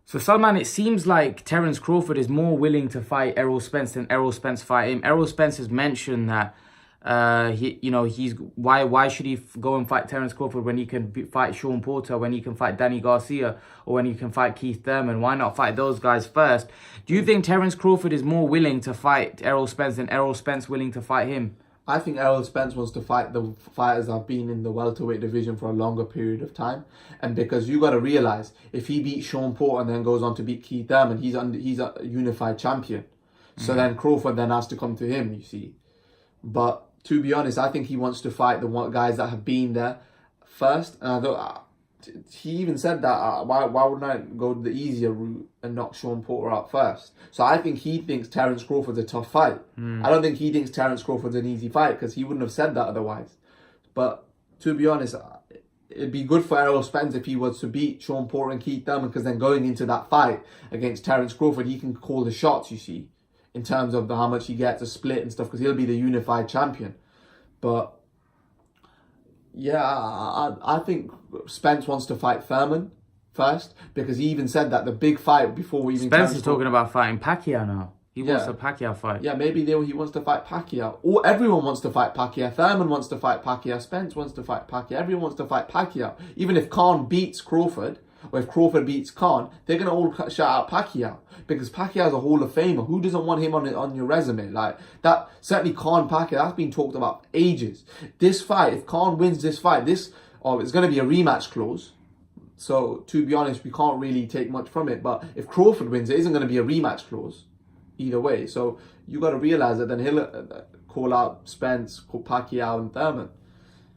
So Salman, it seems like Terence Crawford is more willing to fight Errol Spence than Errol Spence fight him. Errol Spence has mentioned that why should he go and fight Terence Crawford when he can fight Sean Porter, when he can fight Danny Garcia, or when he can fight Keith Thurman? Why not fight those guys first? Do you think Terence Crawford is more willing to fight Errol Spence than Errol Spence willing to fight him? I think Errol Spence wants to fight the fighters that have been in the welterweight division for a longer period of time. And because you got to realise, if he beats Sean Porter and then goes on to beat Keith Thurman, he's a unified champion. So then Crawford then has to come to him, you see. But to be honest, I think he wants to fight the guys that have been there first. And I don't... He even said that, why wouldn't I go the easier route and knock Sean Porter out first? So I think he thinks Terence Crawford's a tough fight. I don't think he thinks Terence Crawford's an easy fight, because he wouldn't have said that otherwise. But to be honest, it'd be good for Errol Spence if he was to beat Sean Porter and Keith Thurman, because then going into that fight against Terence Crawford, he can call the shots, you see, in terms of how much he gets a split and stuff, because he'll be the unified champion. But yeah, I think Spence wants to fight Thurman first, because he even said that the big fight before we even... Spence is talking about fighting Pacquiao now. He wants a Pacquiao fight. Yeah, maybe he wants to fight Pacquiao. Or everyone wants to fight Pacquiao. Thurman wants to fight Pacquiao. Spence wants to fight Pacquiao. Everyone wants to fight Pacquiao. Even if Khan beats Crawford, or if Crawford beats Khan, they're going to all shout out Pacquiao, because Pacquiao's a Hall of Famer. Who doesn't want him on your resume? Like that, certainly Khan Pacquiao, that's been talked about for ages. This fight, if Khan wins this fight, it's going to be a rematch clause. So to be honest, we can't really take much from it. But if Crawford wins, it isn't going to be a rematch clause either way. So you got to realize that then he'll call out Spence, Pacquiao and Thurman.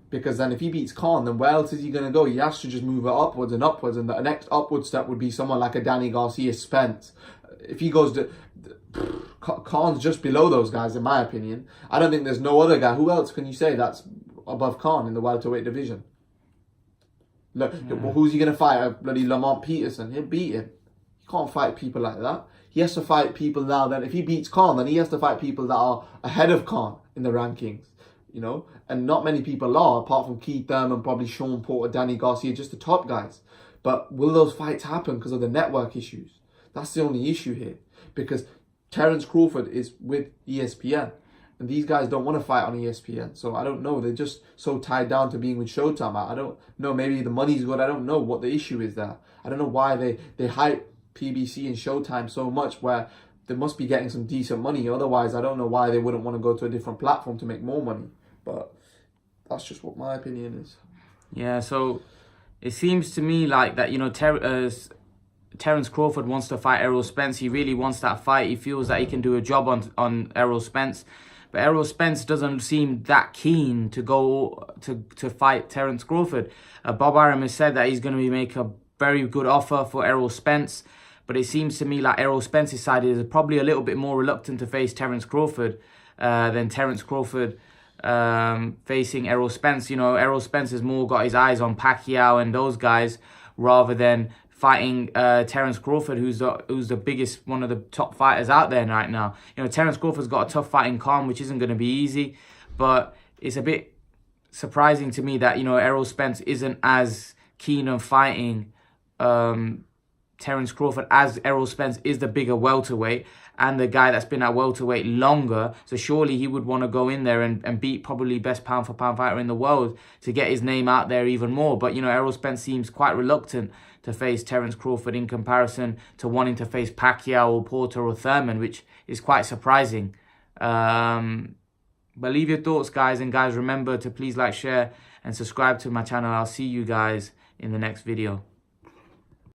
Because then if he beats Khan, then where else is he going to go? He has to just move it upwards and upwards. And the next upward step would be someone like a Danny Garcia, Spence. If he goes to... Khan's just below those guys, in my opinion. I don't think there's no other guy. Who else can you say that's above Khan in the welterweight division? Look, who's he going to fight? A bloody Lamont Peterson. He'll beat him. He can't fight people like that. He has to fight people now. Then if he beats Khan, then he has to fight people that are ahead of Khan in the rankings. You know, and not many people are, apart from Keith Thurman, probably Sean Porter, Danny Garcia, just the top guys. But will those fights happen because of the network issues? That's the only issue here. Because Terence Crawford is with ESPN, and these guys don't want to fight on ESPN. So I don't know. They're just so tied down to being with Showtime. I don't know. Maybe the money's good. I don't know what the issue is there. I don't know why they hype PBC and Showtime so much, where they must be getting some decent money. Otherwise, I don't know why they wouldn't want to go to a different platform to make more money. But that's just what my opinion is. Yeah, so it seems to me like that, you know, Terence Crawford wants to fight Errol Spence. He really wants that fight. He feels that he can do a job on Errol Spence. But Errol Spence doesn't seem that keen to go to fight Terence Crawford. Bob Arum has said that he's going to make a very good offer for Errol Spence. But it seems to me like Errol Spence's side is probably a little bit more reluctant to face Terence Crawford than Terence Crawford facing Errol Spence. You know, Errol Spence has more got his eyes on Pacquiao and those guys rather than fighting Terence Crawford, who's the biggest, one of the top fighters out there right now. You know, Terence Crawford's got a tough fight in Khan, which isn't going to be easy, but it's a bit surprising to me that, you know, Errol Spence isn't as keen on fighting Terence Crawford, as Errol Spence is the bigger welterweight and the guy that's been at welterweight longer. So surely he would want to go in there and beat probably best pound for pound fighter in the world to get his name out there even more. But, you know, Errol Spence seems quite reluctant to face Terence Crawford in comparison to wanting to face Pacquiao or Porter or Thurman, which is quite surprising. But leave your thoughts, guys. And guys, remember to please like, share and subscribe to my channel. I'll see you guys in the next video.